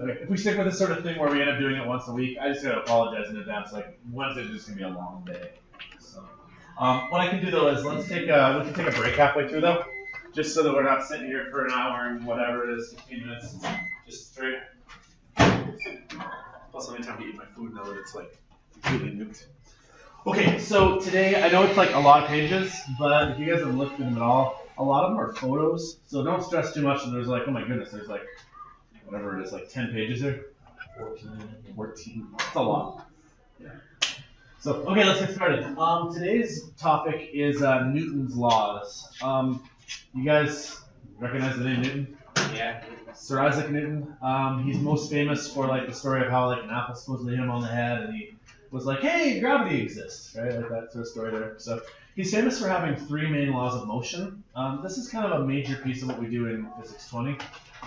Okay, if we stick with this sort of thing where we end up doing it once a week, I just gotta apologize in advance. Like Wednesday's just gonna be a long day. So, what I can do though is we can take a break halfway through though, just so that we're not sitting here for an hour and whatever it is, 15 minutes, just straight. Plus, I need time to eat my food now that it's like completely nuked. Okay, so today I know it's like a lot of pages, but if you guys have looked at them at all, a lot of them are photos. So don't stress too much. And there's like, oh my goodness, there's like whatever it is, like 10 pages there. 14. It's a lot. Yeah. So okay, let's get started. Today's topic is Newton's laws. You guys recognize the name Newton? Yeah. Sir Isaac Newton. He's most famous for like the story of how like an apple supposedly hit him on the head, and he was like, "Hey, gravity exists," right? Like that sort of story there. So he's famous for having 3 main laws of motion. This is kind of a major piece of what we do in Physics 20.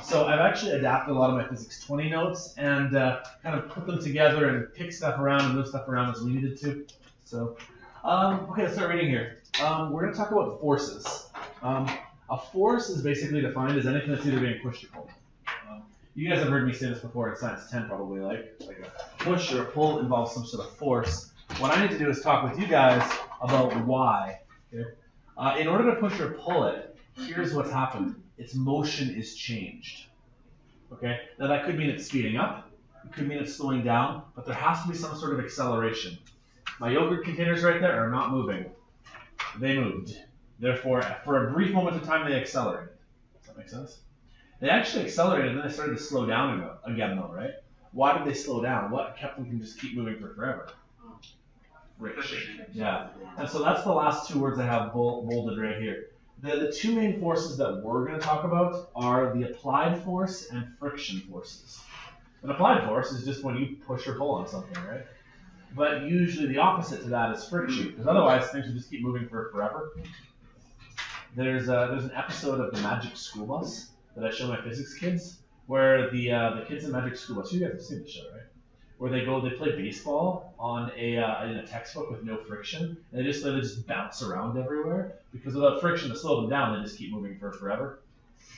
So I've actually adapted a lot of my Physics 20 notes and kind of put them together and pick stuff around and move stuff around as we needed to. So, okay, let's start reading here. We're going to talk about forces. A force is basically defined as anything that's either being pushed or pulled. You guys have heard me say this before in Science 10 probably, like a push or a pull involves some sort of force. What I need to do is talk with you guys about why. Okay? In order to push or pull it, here's what's happened. Its motion is changed. Okay? Now that could mean it's speeding up, it could mean it's slowing down, but there has to be some sort of acceleration. My yogurt containers right there are not moving. They moved. Therefore, for a brief moment of time, they accelerated. Does that make sense? They actually accelerated and then they started to slow down again though, right? Why did they slow down? What kept them from just keep moving for forever? Friction. Yeah. And so that's the last 2 words I have bolded right here. The 2 main forces that we're going to talk about are the applied force and friction forces. An applied force is just when you push or pull on something, right? But usually the opposite to that is friction, because otherwise things will just keep moving for forever. There's an episode of the Magic School Bus that I show my physics kids, where the kids in Magic School Bus, you guys have seen the show, right? Where they play baseball on in a textbook with no friction, and they just bounce around everywhere because without friction to slow them down, they just keep moving for forever.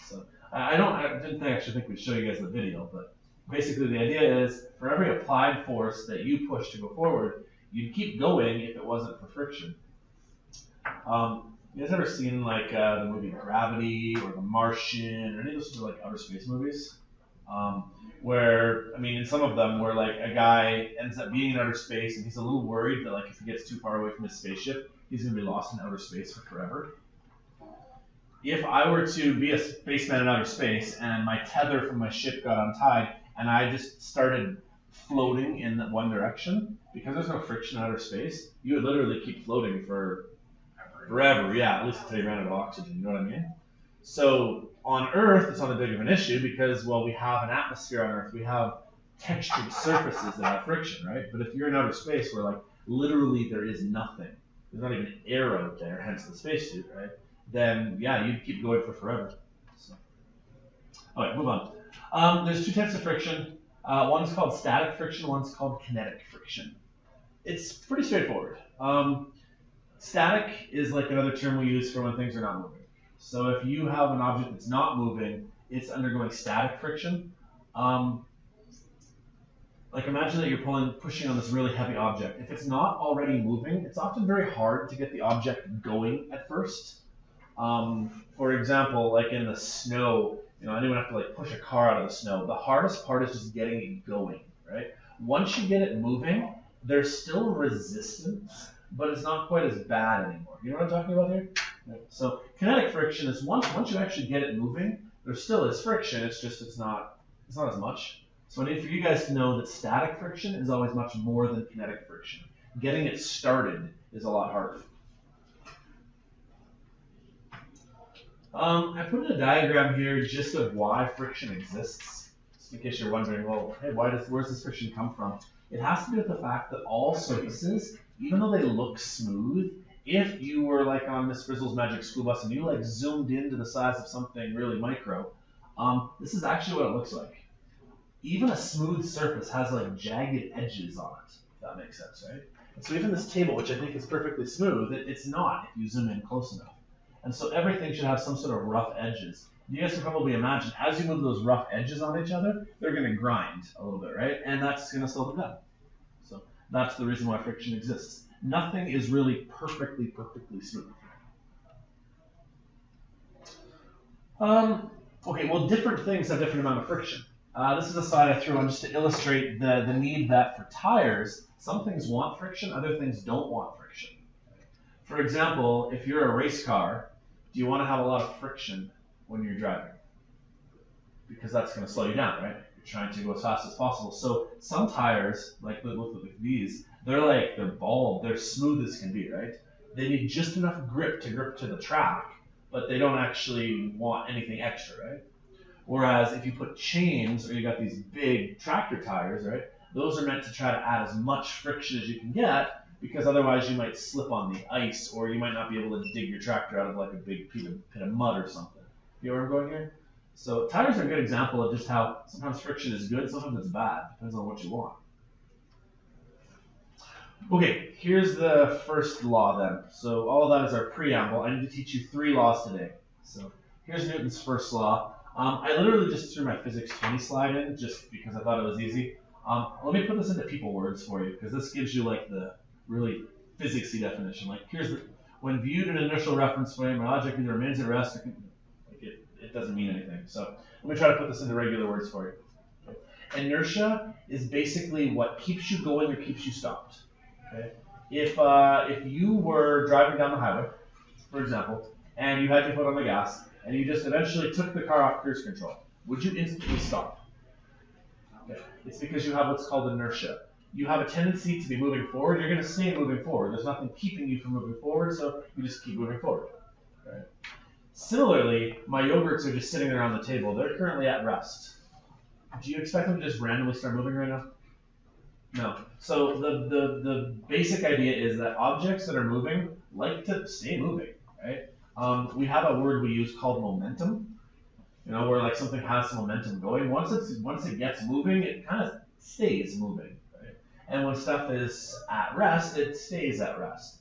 So I didn't actually think we'd show you guys the video, but basically the idea is for every applied force that you push to go forward, you'd keep going if it wasn't for friction. You guys ever seen like the movie Gravity or The Martian or any of those sort of like outer space movies? Where, I mean, in some of them where like a guy ends up being in outer space and he's a little worried that like if he gets too far away from his spaceship, he's going to be lost in outer space for forever. If I were to be a spaceman in outer space and my tether from my ship got untied and I just started floating in that one direction, because there's no friction in outer space, you would literally keep floating for forever, yeah, at least until you ran out of oxygen, you know what I mean? So on Earth, it's not a big of an issue because, well, we have an atmosphere on Earth, we have textured surfaces that have friction, right? But if you're in outer space where, like, literally there is nothing, there's not even air out there, hence the spacesuit, right? Then, yeah, you'd keep going for forever. So. All right, move on. There's 2 types of friction. One's called static friction, one's called kinetic friction. It's pretty straightforward. Static is like another term we use for when things are not moving. So if you have an object that's not moving, it's undergoing static friction. Like imagine that you're pushing on this really heavy object. If it's not already moving, it's often very hard to get the object going at first. For example, like in the snow, anyone have to like push a car out of the snow. The hardest part is just getting it going, right? Once you get it moving, there's still resistance, but it's not quite as bad anymore. You know what I'm talking about here? Right. So kinetic friction is once you actually get it moving, there still is friction. It's just it's not as much. So I need for you guys to know that static friction is always much more than kinetic friction. Getting it started is a lot harder. I put in a diagram here just of why friction exists. Just in case you're wondering, well, hey, where's this friction come from? It has to do with the fact that all surfaces, even though they look smooth, if you were like on Miss Frizzle's Magic School Bus and you like zoomed into the size of something really micro, this is actually what it looks like. Even a smooth surface has like jagged edges on it, if that makes sense, right? And so even this table, which I think is perfectly smooth, it's not if you zoom in close enough. And so everything should have some sort of rough edges. you guys can probably imagine as you move those rough edges on each other, they're going to grind a little bit, right? And that's going to slow them down. So that's the reason why friction exists. Nothing is really perfectly smooth. Okay, well, different things have different amount of friction. This is a slide I threw on just to illustrate the need that for tires, some things want friction, other things don't want friction. For example, if you're a race car, do you want to have a lot of friction when you're driving? Because that's going to slow you down, right? You're trying to go as fast as possible. So some tires, like these, they're bald, they're smooth as can be, right? They need just enough grip to the track, but they don't actually want anything extra, right? Whereas if you put chains or you got these big tractor tires, right? Those are meant to try to add as much friction as you can get, because otherwise you might slip on the ice or you might not be able to dig your tractor out of like a big pit of mud or something. You know where I'm going here? So tires are a good example of just how sometimes friction is good, sometimes it's bad. Depends on what you want. Okay, here's the first law then. So all of that is our preamble. I need to teach you 3 laws today. So here's Newton's first law. I literally just threw my physics 20 slide in just because I thought it was easy. Let me put this into people words for you, because this gives you like the really physicsy definition. Like when viewed in an inertial reference frame, an object either remains at rest or it doesn't mean anything. So let me try to put this into regular words for you. Okay. Inertia is basically what keeps you going or keeps you stopped. Okay. If you were driving down the highway, for example, and you had your foot on the gas, and you just eventually took the car off cruise control, would you instantly stop? Okay. It's because you have what's called inertia. You have a tendency to be moving forward. You're going to stay moving forward. There's nothing keeping you from moving forward, so you just keep moving forward. Okay. Similarly, my yogurts are just sitting there on the table. They're currently at rest. Do you expect them to just randomly start moving right now? No. So the basic idea is that objects that are moving like to stay moving, right? We have a word we use called momentum, where like something has some momentum going. Once it gets moving, it kind of stays moving, right? And when stuff is at rest, it stays at rest,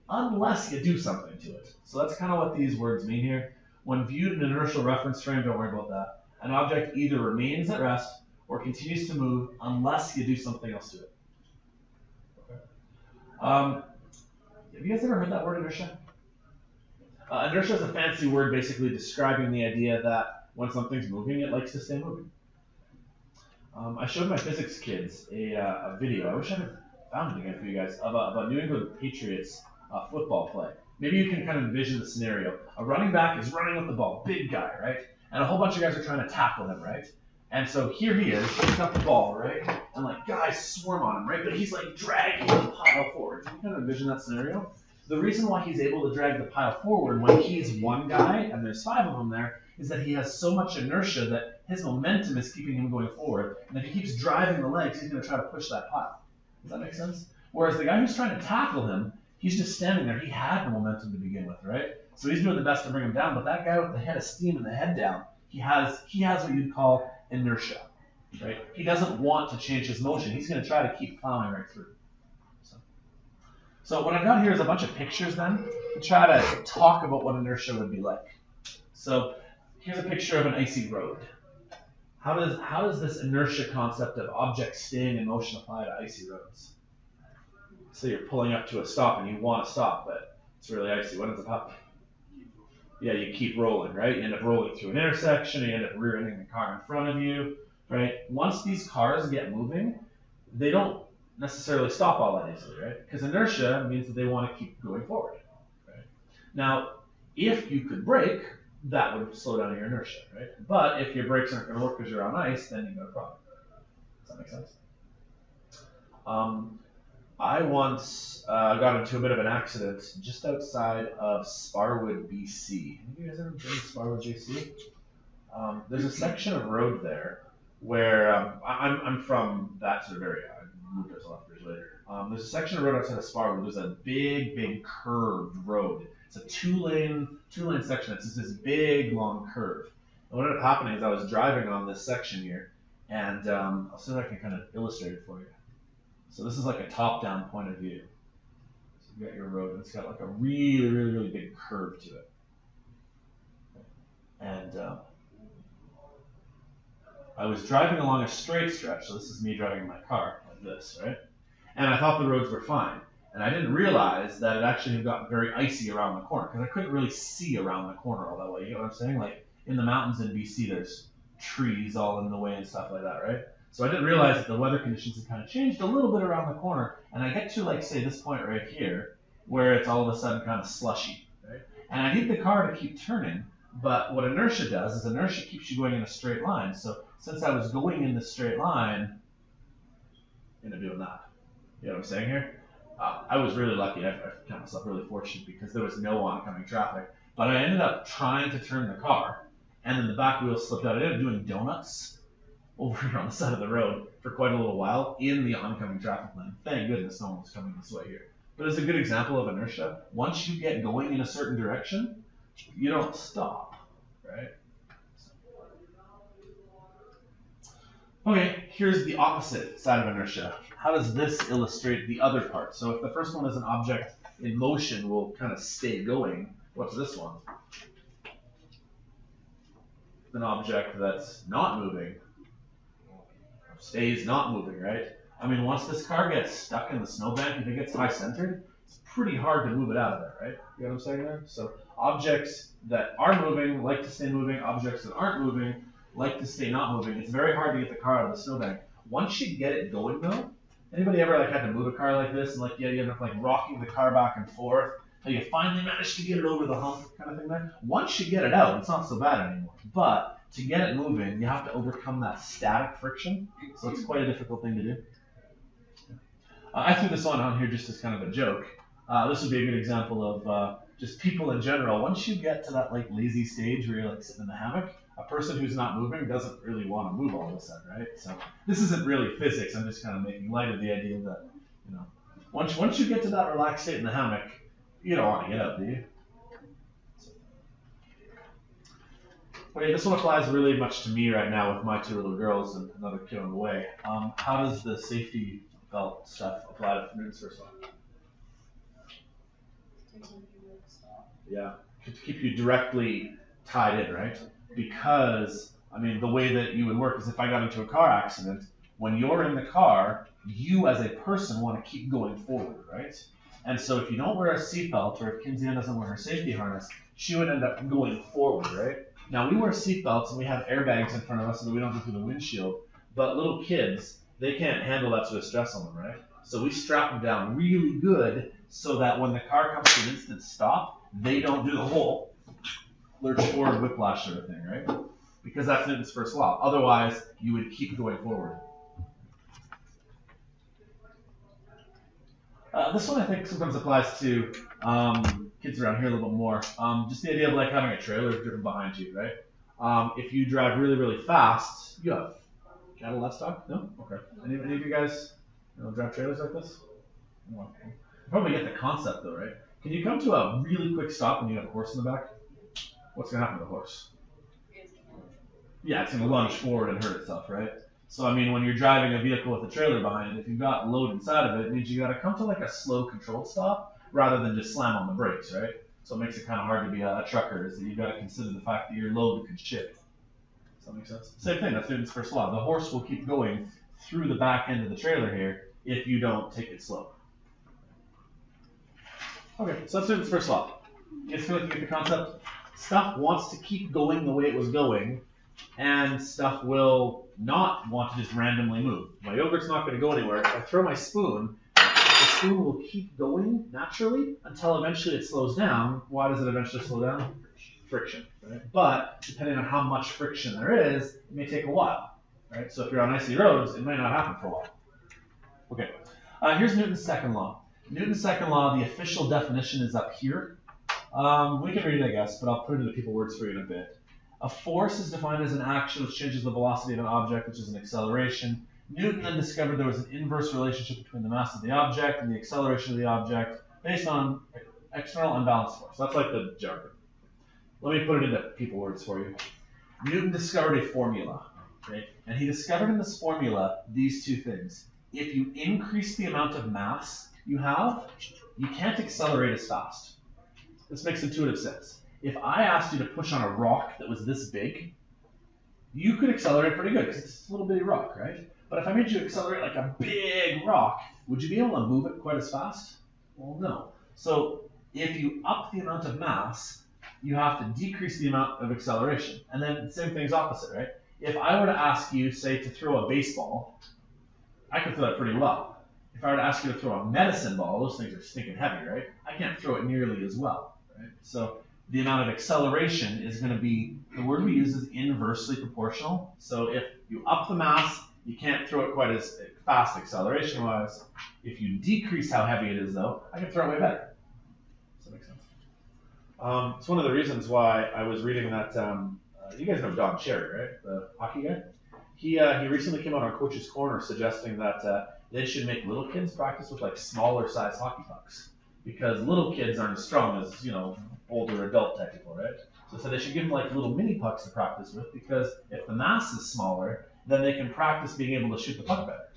unless you do something to it. So that's kind of what these words mean here. When viewed in an inertial reference frame, don't worry about that. An object either remains at rest or continues to move unless you do something else to it. Okay. Have you guys ever heard that word, inertia? Inertia is a fancy word basically describing the idea that when something's moving, it likes to stay moving. I showed my physics kids a video. I wish I had found it again for you guys, of a New England Patriots football play. Maybe you can kind of envision the scenario. A running back is running with the ball, big guy, right? And a whole bunch of guys are trying to tackle him, right? And so here he is, he's got the ball, right? And like guys swarm on him, right? But he's like dragging the pile forward. Can you kind of envision that scenario? The reason why he's able to drag the pile forward when he's one guy and there's 5 of them there is that he has so much inertia that his momentum is keeping him going forward. And if he keeps driving the legs, he's going to try to push that pile. Does that make sense? Whereas the guy who's trying to tackle him, he's just standing there. He had the momentum to begin with, right? So he's doing the best to bring him down. But that guy with the head of steam and the head down, he has what you'd call inertia, right? He doesn't want to change his motion. He's going to try to keep plowing right through. So what I've got here is a bunch of pictures then to try to talk about what inertia would be like. So here's a picture of an icy road. How does this inertia concept of objects staying in motion apply to icy roads? So you're pulling up to a stop and you want to stop, but it's really icy. What ends up happening? Yeah, you keep rolling, right? You end up rolling through an intersection, or you end up rear-ending the car in front of you, right? Once these cars get moving, they don't necessarily stop all that easily, right? Because inertia means that they want to keep going forward, right? Now, if you could brake, that would slow down your inertia, right? But if your brakes aren't going to work because you're on ice, then you've got a problem. Does that make sense? I once got into a bit of an accident just outside of Sparwood, BC. Have you guys ever been to Sparwood, BC? There's a section of road there where I'm from that sort of area. I moved there 11 years later. There's a section of road outside of Sparwood. There's a big curved road. It's a two-lane section. It's just this big, long curve. And what ended up happening is I was driving on this section here, and I'll see if I can kind of illustrate it for you. So this is like a top-down point of view. So you got your road, and it's got like a really big curve to it. And I was driving along a straight stretch, so this is me driving in my car, like this, right? And I thought the roads were fine. And I didn't realize that it actually had gotten very icy around the corner, because I couldn't really see around the corner all that way. You know what I'm saying? Like, in the mountains in BC, there's trees all in the way and stuff like that, right? So I didn't realize that the weather conditions had kind of changed a little bit around the corner, and I get to, like, say, this point right here, where it's all of a sudden kind of slushy, right? And I need the car to keep turning, but what inertia does is inertia keeps you going in a straight line. So since I was going in this straight line, I'm going to do that. You know what I'm saying here? I was really lucky. I count myself really fortunate because there was no oncoming traffic. But I ended up trying to turn the car, and then the back wheel slipped out. I ended up doing donuts over here on the side of the road for quite a little while in the oncoming traffic lane. Thank goodness no one was coming this way here. But it's a good example of inertia. Once you get going in a certain direction, you don't stop, right? Okay, here's the opposite side of inertia. How does this illustrate the other part? So if the first one is an object in motion will kind of stay going, what's this one? An object that's not moving stays not moving, right? I mean, once this car gets stuck in the snowbank, if it gets high centered, it's pretty hard to move it out of there, right? You know what I'm saying there? So objects that are moving like to stay moving. Objects that aren't moving like to stay not moving. It's very hard to get the car out of the snowbank. Once you get it going though, anybody ever like had to move a car like this and like you end up like rocking the car back and forth until you finally manage to get it over the hump kind of thing there? Once you get it out, it's not so bad anymore. But to get it moving, you have to overcome that static friction. So it's quite a difficult thing to do. I threw this one on here just as kind of a joke. This would be a good example of just people in general. Once you get to that like lazy stage where you're like sitting in the hammock, a person who's not moving doesn't really want to move all of a sudden, right? So this isn't really physics. I'm just kind of making light of the idea that, you know, once you get to that relaxed state in the hammock, you don't want to get up, do you? Okay, this one applies really much to me right now with my two little girls and another kid on the way. How does the safety belt stuff apply to Newton's first law? Yeah, to keep you directly tied in, right? Because, I mean, the way that you would work is if I got into a car accident, when you're in the car, you as a person want to keep going forward, right? And so if you don't wear a seatbelt, or if Kinsey doesn't wear her safety harness, she would end up going forward, right? Now, we wear seatbelts and we have airbags in front of us so that we don't go through the windshield, but little kids, they can't handle that sort of stress on them, right? So we strap them down really good so that when the car comes to an instant stop, they don't do the whole lurch forward whiplash sort of thing, right? Because that's Newton's first law. Otherwise, you would keep going forward. This one I think sometimes applies to kids around here a little bit more. Just the idea of like having a trailer driven behind you, right? If you drive really, really fast, you have cattle livestock? No? Okay. Any of you guys drive trailers like this? You probably get the concept though, right? Can you come to a really quick stop when you have a horse in the back? What's going to happen to the horse? Yeah, it's going to lunge forward and hurt itself, right? So, I mean, when you're driving a vehicle with a trailer behind it, if you've got load inside of it, it means you got to come to like a slow controlled stop rather than just slam on the brakes, right? So it makes it kind of hard to be a trucker, is that you've got to consider the fact that your load could shift. Does that make sense? Same thing, that's Newton's first law. The horse will keep going through the back end of the trailer here if you don't take it slow. Okay, so that's Newton's first law. You guys feel like you get the concept? Stuff wants to keep going the way it was going, and stuff will not want to just randomly move. My yogurt's not going to go anywhere. If I throw my spoon, the spoon will keep going naturally until eventually it slows down. Why does it eventually slow down? Friction, right? But depending on how much friction there is, it may take a while, right? So if you're on icy roads, it might not happen for a while. Okay, here's Newton's second law. Newton's second law, the official definition is up here. We can read it, I guess, but I'll put it into people words for you in a bit. A force is defined as an action which changes the velocity of an object, which is an acceleration. Newton then discovered there was an inverse relationship between the mass of the object and the acceleration of the object based on external unbalanced force. That's like the jargon. Let me put it into people words for you. Newton discovered a formula, okay? And he discovered in this formula these two things. If you increase the amount of mass you have, you can't accelerate as fast. This makes intuitive sense. If I asked you to push on a rock that was this big, you could accelerate pretty good because it's a little bitty rock, right? But if I made you accelerate like a big rock, would you be able to move it quite as fast? Well, no. So if you up the amount of mass, you have to decrease the amount of acceleration. And then the same thing's opposite, right? If I were to ask you, say, to throw a baseball, I could throw it pretty well. If I were to ask you to throw a medicine ball, those things are stinking heavy, right? I can't throw it nearly as well, right? So the amount of acceleration is going to be, the word we use is inversely proportional. So if you up the mass, you can't throw it quite as fast acceleration-wise. If you decrease how heavy it is, though, I can throw it way better. Does that make sense? It's one of the reasons why I was reading that, you guys know Don Cherry, right? The hockey guy? He recently came out on Coach's Corner suggesting that they should make little kids practice with like smaller size hockey pucks. Because little kids aren't as strong as, you know, older adult type people, right? So they should give them like little mini pucks to practice with, because if the mass is smaller, then they can practice being able to shoot the puck better,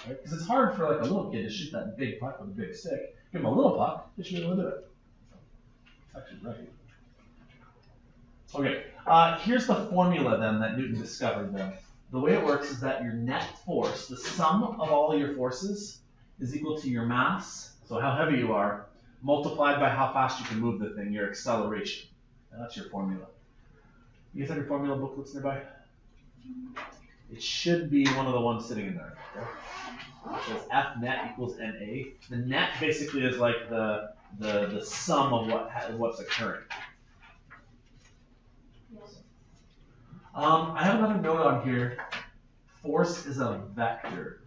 right? Because it's hard for like a little kid to shoot that big puck with a big stick. Give them a little puck, they should be able to do it. It's actually right. Okay, here's the formula then that Newton discovered then. The way it works is that your net force, the sum of all your forces, is equal to your mass, so how heavy you are, multiplied by how fast you can move the thing, your acceleration. And that's your formula. You guys have your formula booklets nearby? It should be one of the ones sitting in there. Okay? It says F net equals NA. The net basically is like the sum of what's occurring. I have another note on here. Force is a vector.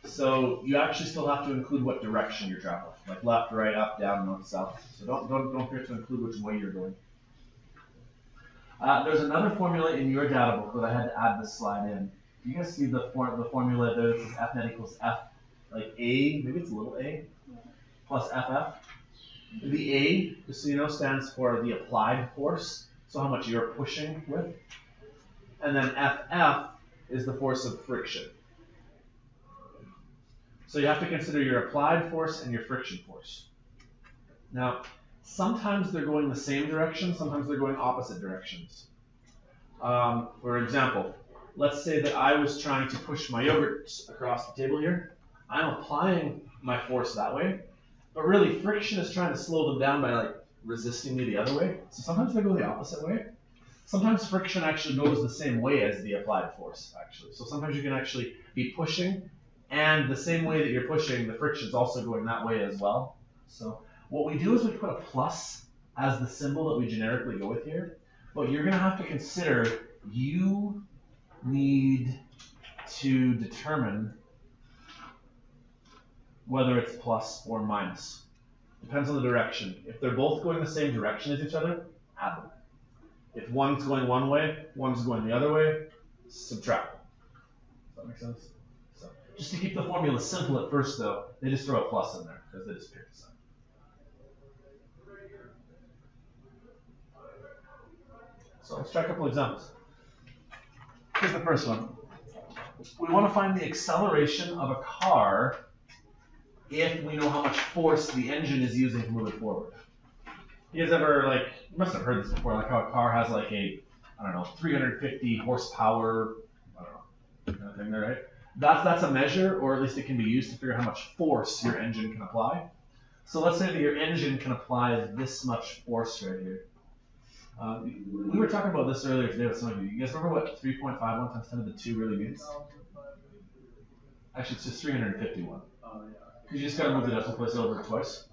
So you actually still have to include what direction you're traveling, like left, right, up, down, north, south. So don't forget to include which way you're going. There's another formula in your data book that I had to add this slide in. You guys see the formula there that says F net equals F, like A, maybe it's a little a, plus FF. The A, just so you know, stands for the applied force, so how much you're pushing with. And then FF is the force of friction. So you have to consider your applied force and your friction force. Now, sometimes they're going the same direction, sometimes they're going opposite directions. For example, let's say that I was trying to push my yogurts across the table here. I'm applying my force that way, but really friction is trying to slow them down by like resisting me the other way. So sometimes they go the opposite way. Sometimes friction actually goes the same way as the applied force, actually. So sometimes you can actually be pushing, and the same way that you're pushing, the friction is also going that way as well. So what we do is we put a plus as the symbol that we generically go with here. But you're going to have to consider you need to determine whether it's plus or minus. Depends on the direction. If they're both going the same direction as each other, add them. If one's going one way, one's going the other way, subtract them. Does that make sense? So, just to keep the formula simple at first, though, they just throw a plus in there because they just pick the sign. So let's try a couple examples. Here's the first one. We want to find the acceleration of a car if we know how much force the engine is using to move it forward. You guys ever, like, you must have heard this before, like how a car has like a, I don't know, 350 horsepower, I don't know, kind of thing there, right? That's a measure, or at least it can be used to figure out how much force your engine can apply. So let's say that your engine can apply this much force right here. We were talking about this earlier today with some of you. You guys remember what 3.51 times 10 to the 2 really means? Actually, it's just 351. Because you just got to move the decimal place over twice.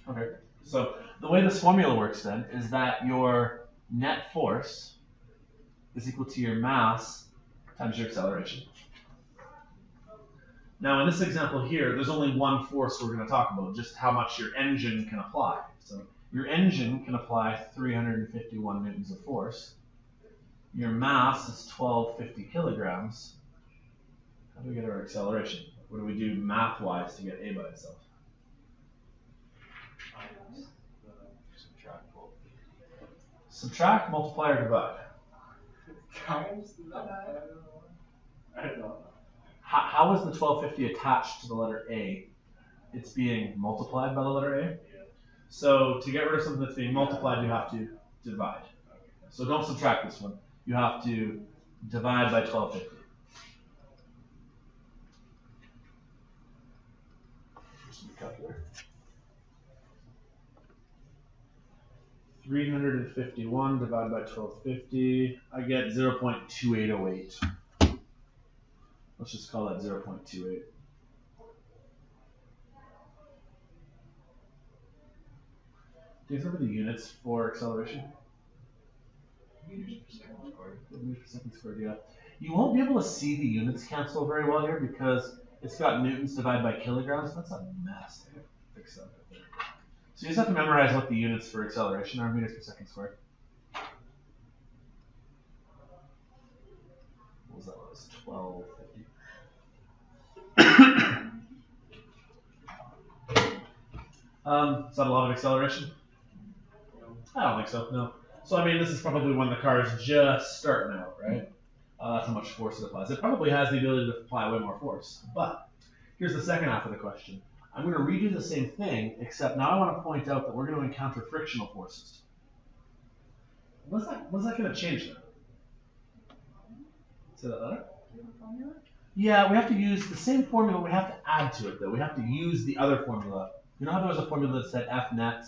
Okay. So the way this formula works then is that your net force is equal to your mass times your acceleration. Now in this example here, there's only one force we're going to talk about, just how much your engine can apply. So your engine can apply 351 newtons of force. Your mass is 1250 kilograms. How do we get our acceleration? What do we do math-wise to get A by itself? Subtract, multiply, or divide? Times? I don't know. How is the 1250 attached to the letter A? It's being multiplied by the letter A. So to get rid of something that's being multiplied, you have to divide. So don't subtract this one. you have to divide by 1250. Calculator. 351 divided by 1250. I get 0.2808. Let's just call that 0.28. Do you remember the units for acceleration? Meters per second squared. Meters per second squared, yeah. You won't be able to see the units cancel very well here because it's got newtons divided by kilograms. That's a mess. I gotta fix that right there. So you just have to memorize what the units for acceleration are, meters per second squared. What was that? It was 1250. Is that a lot of acceleration? I don't think so, no. So, I mean, this is probably when the car is just starting out, right? That's how much force it applies. It probably has the ability to apply way more force. But here's the second half of the question. I'm going to redo the same thing, except now I want to point out that we're going to encounter frictional forces. What's that going to change then? Say that better? Yeah, we have to use the same formula. We have to add to it, though. We have to use the other formula. You know how there was a formula that said F net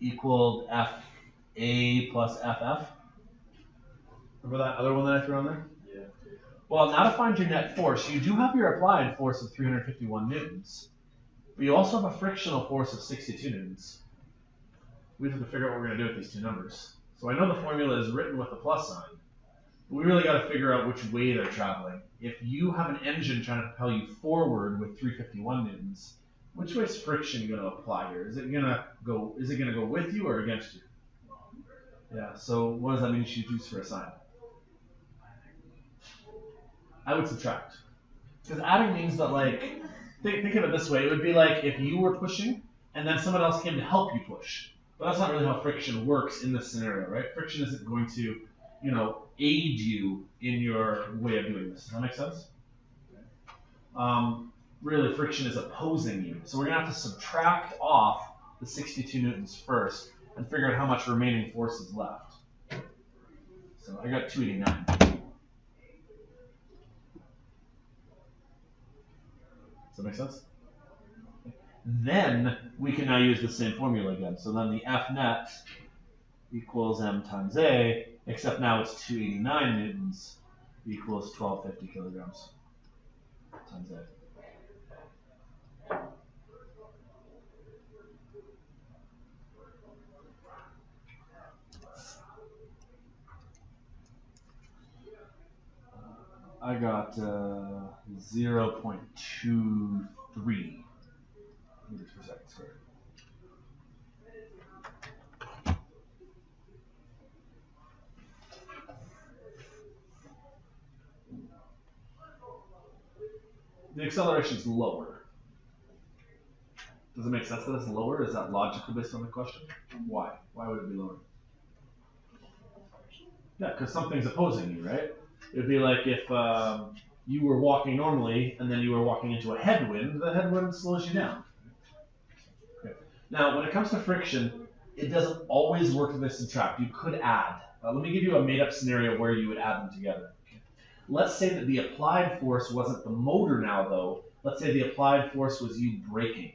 equaled FA plus FF? Remember that other one that I threw on there? Yeah. Well, now to find your net force, you do have your applied force of 351 newtons, but you also have a frictional force of 62 newtons. We have to figure out what we're going to do with these two numbers. So I know the formula is written with a plus sign, but we really got to figure out which way they're traveling. If you have an engine trying to propel you forward with 351 newtons, which way is friction going to apply here? Is it going to go with you or against you? Yeah, so what does that mean you should use for a sign? I would subtract. Because adding means that, like, think of it this way. It would be like if you were pushing and then someone else came to help you push. But that's not really how friction works in this scenario, right? Friction isn't going to, aid you in your way of doing this. Does that make sense? Really, friction is opposing you. So we're going to have to subtract off the 62 newtons first and figure out how much remaining force is left. So I got 289. Does that make sense? Then we can now use the same formula again. So then the F net equals m times a, except now it's 289 newtons equals 1250 kilograms times a. I got 0.23 meters per second squared. The acceleration is lower. Does it make sense that it's lower? Is that logical based on the question? Why? Why would it be lower? Yeah, because something's opposing you, right? It would be like if you were walking normally and then you were walking into a headwind, the headwind slows you down. Okay. Now, when it comes to friction, it doesn't always work with this subtract. You could add. Let me give you a made-up scenario where you would add them together. Let's say that the applied force wasn't the motor now, though. Let's say the applied force was you braking.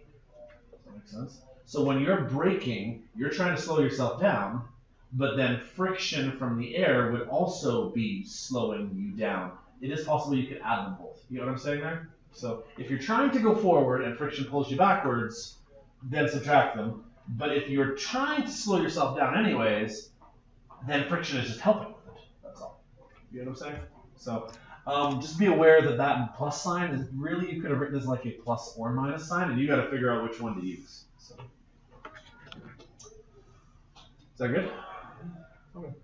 Does that make sense? So when you're braking, you're trying to slow yourself down, but then friction from the air would also be slowing you down. It is possible you could add them both. You know what I'm saying there? So if you're trying to go forward and friction pulls you backwards, then subtract them. But if you're trying to slow yourself down anyways, then friction is just helping with it. That's all. You know what I'm saying? So just be aware that that plus sign is really, you could have written this like a plus or minus sign, and you got to figure out which one to use. So. Is that good? Okay.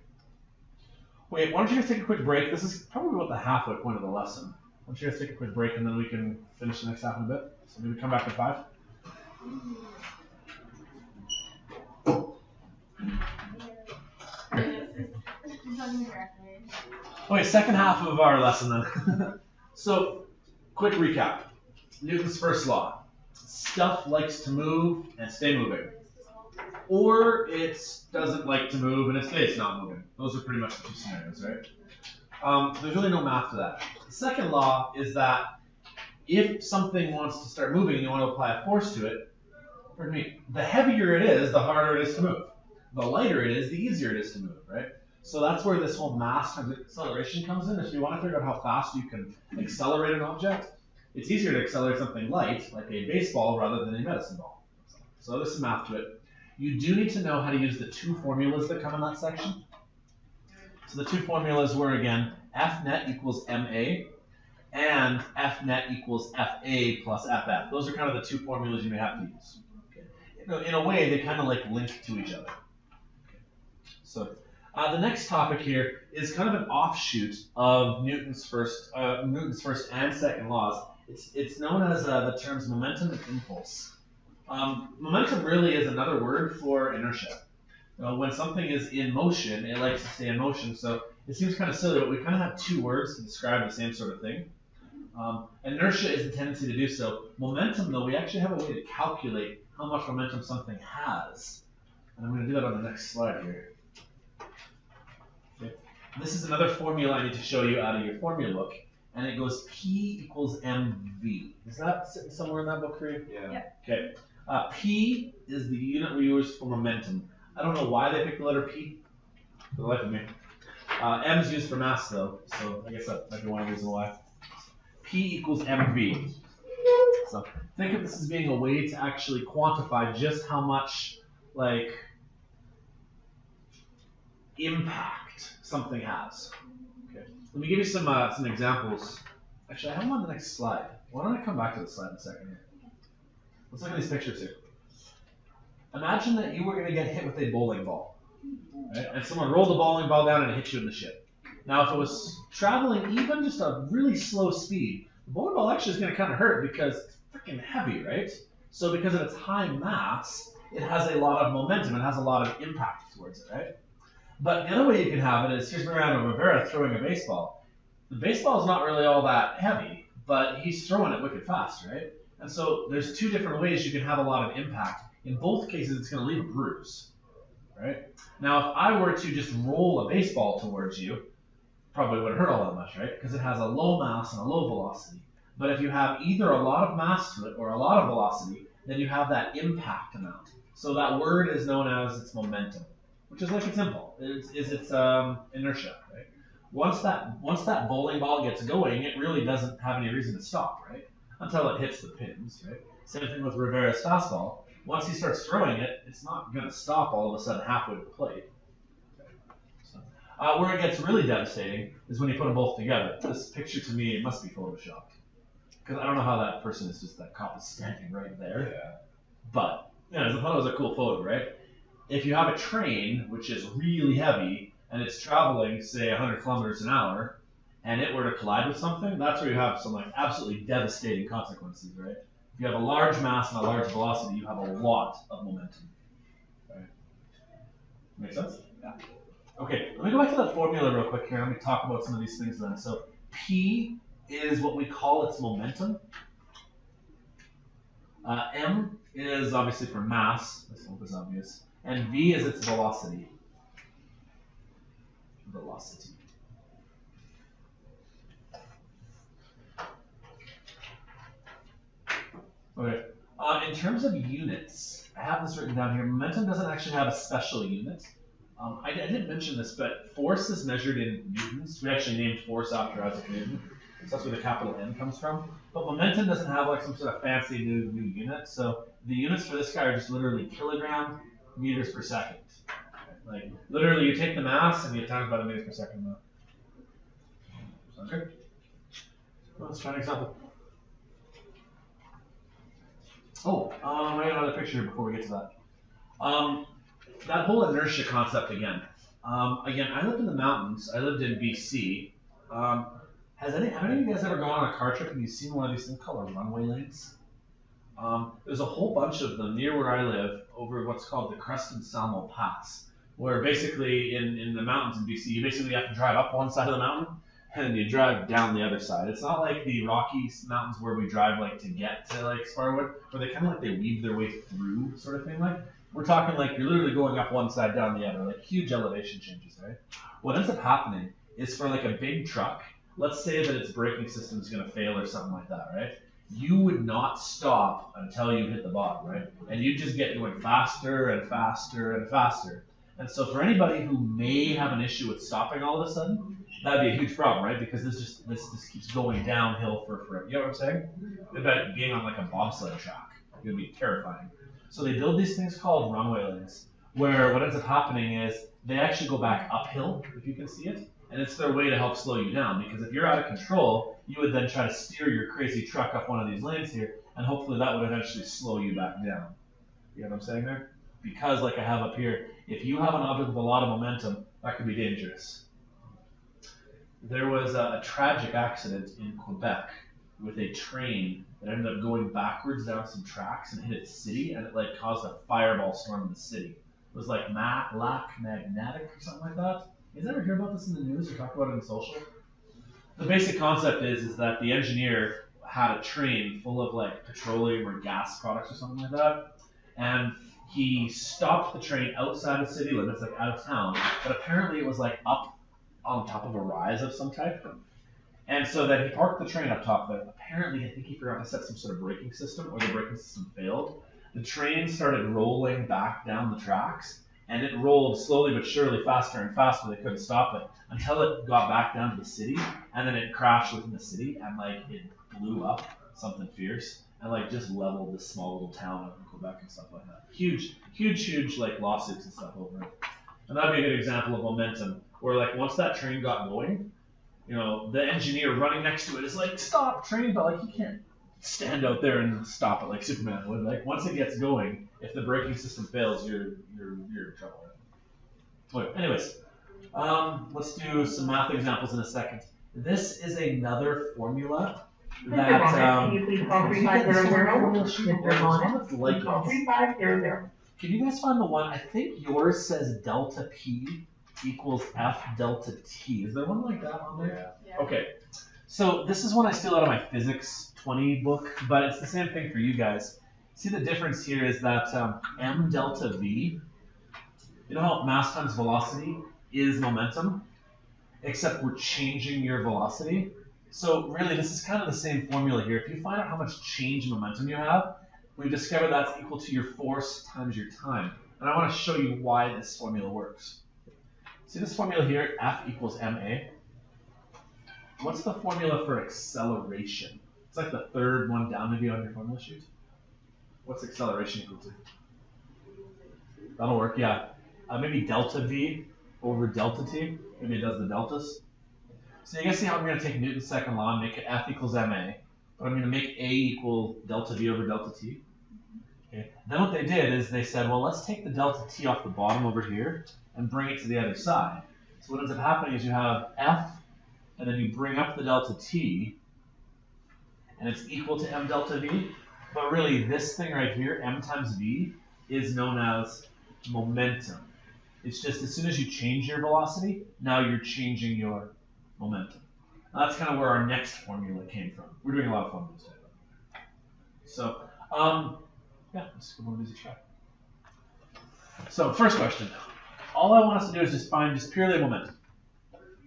Wait, why don't you guys take a quick break? This is probably about the halfway point of the lesson. Why don't you guys take a quick break and then we can finish the next half in a bit? So maybe come back at 5. Okay, second half of our lesson then. So, quick recap. Newton's first law. Stuff likes to move and stay moving. or it doesn't like to move and it's not moving. Those are pretty much the two scenarios, right? There's really no math to that. The second law is that if something wants to start moving and you want to apply a force to it, pardon me, the heavier it is, the harder it is to move. The lighter it is, the easier it is to move, right? So that's where this whole mass times acceleration comes in. If you want to figure out how fast you can accelerate an object, it's easier to accelerate something light, like a baseball, rather than a medicine ball. So there's some math to it. You do need to know how to use the two formulas that come in that section. So the two formulas were, again, F net equals MA, and F net equals FA plus FF. Those are kind of the two formulas you may have to use. Okay. In a way, they kind of like link to each other. Okay. So the next topic here is kind of an offshoot of Newton's first and second laws. It's known as the terms momentum and impulse. Momentum really is another word for inertia. When something is in motion, it likes to stay in motion. So it seems kind of silly, but we kind of have two words to describe the same sort of thing. Inertia is the tendency to do so. Momentum, though, we actually have a way to calculate how much momentum something has. And I'm going to do that on the next slide here. Okay. This is another formula I need to show you out of your formula book. And it goes P equals mv. Is that sitting somewhere in that book for you? Yeah. Okay. P is the unit we use for momentum. I don't know why they picked the letter P, for the life of me. M is used for mass, though, so I guess that might be one reason why. P equals mv. So think of this as being a way to actually quantify just how much, like, impact something has. Okay. Let me give you some examples. Actually, I have them on the next slide. Why don't I come back to the slide in a second here? Let's look at these pictures here. Imagine that you were going to get hit with a bowling ball, right? And someone rolled the bowling ball down and it hit you in the shin. Now, if it was traveling even just a really slow speed, the bowling ball actually is going to kind of hurt because it's freaking heavy, right? So because of its high mass, it has a lot of momentum. It has a lot of impact towards it, right? But the other way you can have it is, here's Mariano Rivera throwing a baseball. The baseball is not really all that heavy, but he's throwing it wicked fast, right? And so there's two different ways you can have a lot of impact. In both cases, it's going to leave a bruise, right? Now, if I were to just roll a baseball towards you, probably wouldn't hurt all that much, right? Because it has a low mass and a low velocity. But if you have either a lot of mass to it or a lot of velocity, then you have that impact amount. So that word is known as its momentum, which is like its impulse, is its inertia, right? Once that bowling ball gets going, it really doesn't have any reason to stop, right? Until it hits the pins, right? Same thing with Rivera's fastball. Once he starts throwing it, it's not going to stop all of a sudden halfway to the plate. So, where it gets really devastating is when you put them both together. This picture to me, it must be photoshopped. Because I don't know how that person is just, that cop is standing right there. Yeah. But, I thought it was a cool photo, right? If you have a train, which is really heavy, and it's traveling, say, 100 kilometers an hour, and it were to collide with something, that's where you have some like absolutely devastating consequences, right? If you have a large mass and a large velocity, you have a lot of momentum. Right? Make sense? Yeah. Okay, let me go back to that formula real quick here. Let me talk about some of these things then. So P is what we call its momentum. M is obviously for mass. This hope is obvious. And V is its velocity. Velocity. Okay. In terms of units, I have this written down here. Momentum doesn't actually have a special unit. I didn't mention this, but force is measured in newtons. We actually named force after Isaac Newton. So that's where the capital N comes from. But momentum doesn't have like some sort of fancy new unit. So the units for this guy are just literally kilogram meters per second. Like literally, you take the mass and you times by the meters per second. Sound good? Well, let's try an example. Oh, I got another picture before we get to that. That whole inertia concept again. Again, I lived in the mountains. I lived in BC. Have any of you guys ever gone on a car trip and you've seen one of these things called a runway lanes? There's a whole bunch of them near where I live over what's called the Creston Salmo Pass, where basically in the mountains in BC, you basically have to drive up one side of the mountain and you drive down the other side. It's not like the Rocky Mountains where we drive like to get to like Sparwood, where they kind of like they weave their way through sort of thing. Like We're talking like you're literally going up one side, down the other, like huge elevation changes, right? What ends up happening is for like a big truck, let's say that its braking system is going to fail or something like that, right? You would not stop until you hit the bottom, right? And you just get going faster and faster and faster. And so for anybody who may have an issue with stopping all of a sudden, that'd be a huge problem, right? Because this keeps going downhill for forever. You know what I'm saying? About being on like a bobsled track. It would be terrifying. So they build these things called runway lanes, where what ends up happening is they actually go back uphill, if you can see it, and it's their way to help slow you down. Because if you're out of control, you would then try to steer your crazy truck up one of these lanes here, and hopefully that would eventually slow you back down. You know what I'm saying there? Because like I have up here, if you have an object with a lot of momentum, that could be dangerous. There was a tragic accident in Quebec with a train that ended up going backwards down some tracks and hit its city, and it like caused a fireball storm in the city. It was like lac magnetic or something like that. You guys ever hear about this in the news or talk about it in social? The basic concept is that the engineer had a train full of like petroleum or gas products or something like that, and he stopped the train outside of city limits, like out of town, but apparently it was like up on top of a rise of some type. And so then he parked the train up top there. Apparently, I think he forgot to set some sort of braking system, or the braking system failed. The train started rolling back down the tracks, and it rolled slowly but surely faster and faster. They couldn't stop it until it got back down to the city, and then it crashed within the city, and like it blew up something fierce, and like just leveled this small little town up in Quebec and stuff like that. Huge like lawsuits and stuff over it. And that'd be a good example of momentum, where like once that train got going, you know, the engineer running next to it is like, stop train, but like he can't stand out there and stop it like Superman would. Like once it gets going, if the braking system fails, you're in trouble. Okay, anyways, let's do some math examples in a second. This is another formula that Can you please call 3500? Mr. Monet, like call 3500. Can you guys find the one? I think yours says delta P equals F delta T. Is there one like that on there? Yeah. Okay. So this is one I steal out of my physics 20 book, but it's the same thing for you guys. See, the difference here is that m delta v, you know how mass times velocity is momentum, except we're changing your velocity. So really, this is kind of the same formula here. If you find out how much change in momentum you have, we've discovered that's equal to your force times your time. And I want to show you why this formula works. See this formula here, F equals ma? What's the formula for acceleration? It's like the third one down maybe on your formula sheet. What's acceleration equal to? That'll work, yeah. Maybe delta V over delta T. Maybe it does the deltas. So you guys see how I'm going to take Newton's second law and make it F equals ma, but I'm going to make A equal delta V over delta T. Okay. Then what they did is they said, well, let's take the delta T off the bottom over here and bring it to the other side. So what ends up happening is you have F, and then you bring up the delta T, and it's equal to m delta V. But really, this thing right here, m times v, is known as momentum. It's just as soon as you change your velocity, now you're changing your momentum. Now that's kind of where our next formula came from. We're doing a lot of formulas today. So, yeah, let's give one of these a try. So, first question. All I want us to do is just find purely momentum.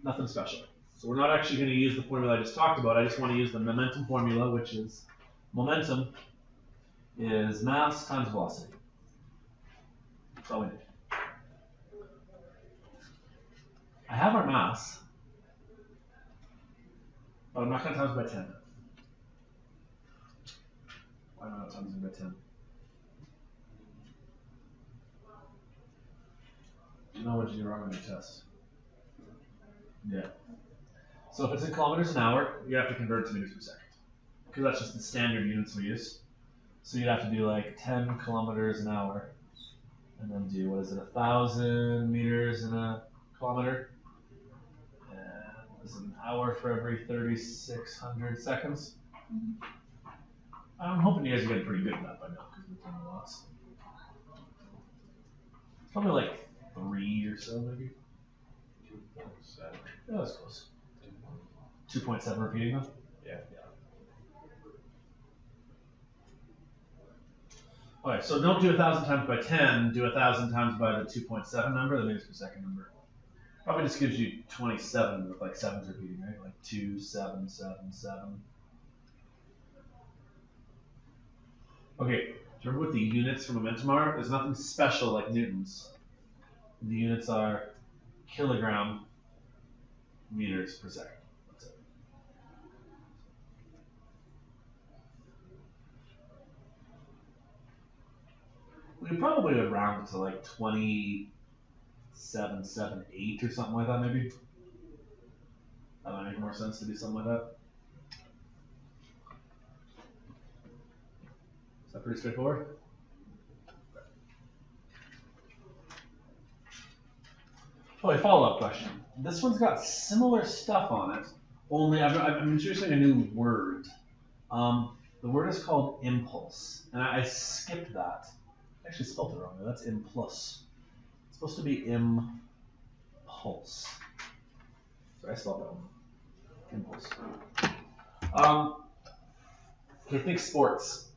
Nothing special. So we're not actually going to use the formula I just talked about. I just want to use the momentum formula, which is momentum is mass times velocity. That's all we need. I have our mass, but I'm not going to times it by 10. Why am I not times it by 10? No, what did you do wrong on your test? Yeah. So if it's in kilometers an hour, you have to convert it to meters per second, because that's just the standard units we use. So you'd have to do like 10 kilometers an hour, and then do, what is it, 1,000 meters in a kilometer? And what is it, an hour for every 3,600 seconds? I'm hoping you guys are getting pretty good at that by now, because we've done a lot. It's probably like 3 or so, maybe. 2.7. Yeah, that's close. 2.7 repeating them? Yeah. Alright, so don't do 1,000 times by 10, do 1,000 times by the 2.7 number, the meters per second number. Probably just gives you 27 with like 7s repeating, right? Like 2, 7, 7, 7. Okay, do you remember what the units for momentum are? There's nothing special like newtons. The units are kilogram meters per second. That's it. We probably would round it to like 27.78 or something like that, maybe. That might make more sense to do something like that. Is that pretty straightforward? Oh, a follow-up question. This one's got similar stuff on it, only I'm introducing a new word. The word is called impulse, and I skipped that. I actually spelled it wrong. That's impulse. It's supposed to be impulse. Sorry, I spelled that one. Impulse. Okay, think sports.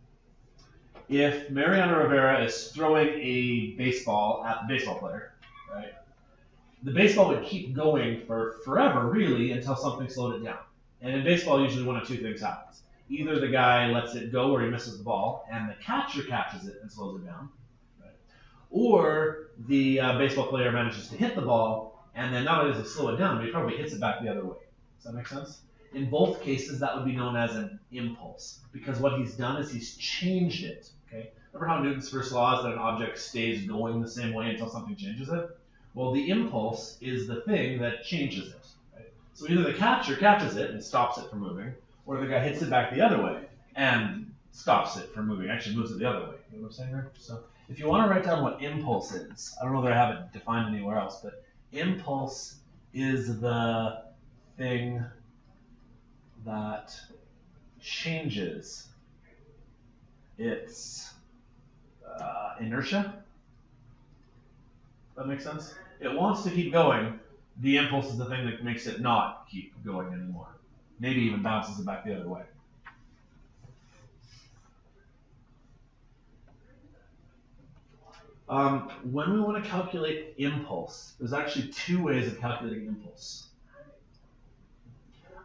If Mariano Rivera is throwing a baseball at the baseball player, right? The baseball would keep going for forever, really, until something slowed it down. And in baseball, usually one of two things happens. Either the guy lets it go or he misses the ball, and the catcher catches it and slows it down. Right? Or the baseball player manages to hit the ball, and then not only does he slow it down, but he probably hits it back the other way. Does that make sense? In both cases, that would be known as an impulse, because what he's done is he's changed it. Okay? Remember how Newton's first law is that an object stays going the same way until something changes it? Well, the impulse is the thing that changes it. Right? So either the catcher catches it and stops it from moving, or the guy hits it back the other way and stops it from moving, actually moves it the other way. You know what I'm saying there? So if you want to write down what impulse is, I don't know that I have it defined anywhere else, but impulse is the thing that changes its inertia. That makes sense? It wants to keep going. The impulse is the thing that makes it not keep going anymore. Maybe even bounces it back the other way. When we want to calculate impulse, there's actually two ways of calculating impulse.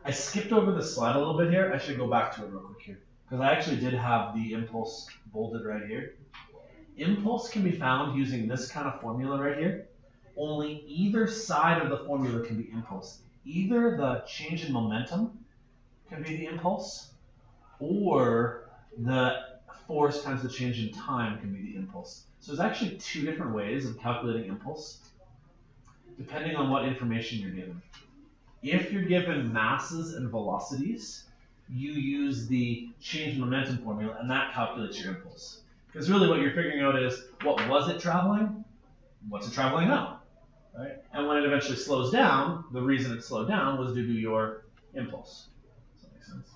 I skipped over the slide a little bit here. I should go back to it real quick here, because I actually did have the impulse bolded right here. Impulse can be found using this kind of formula right here. Only either side of the formula can be impulse. Either the change in momentum can be the impulse, or the force times the change in time can be the impulse. So there's actually two different ways of calculating impulse, depending on what information you're given. If you're given masses and velocities, you use the change in momentum formula, and that calculates your impulse. Because really what you're figuring out is, what was it traveling? What's it traveling now? Right? And when it eventually slows down, the reason it slowed down was due to your impulse. Does that make sense?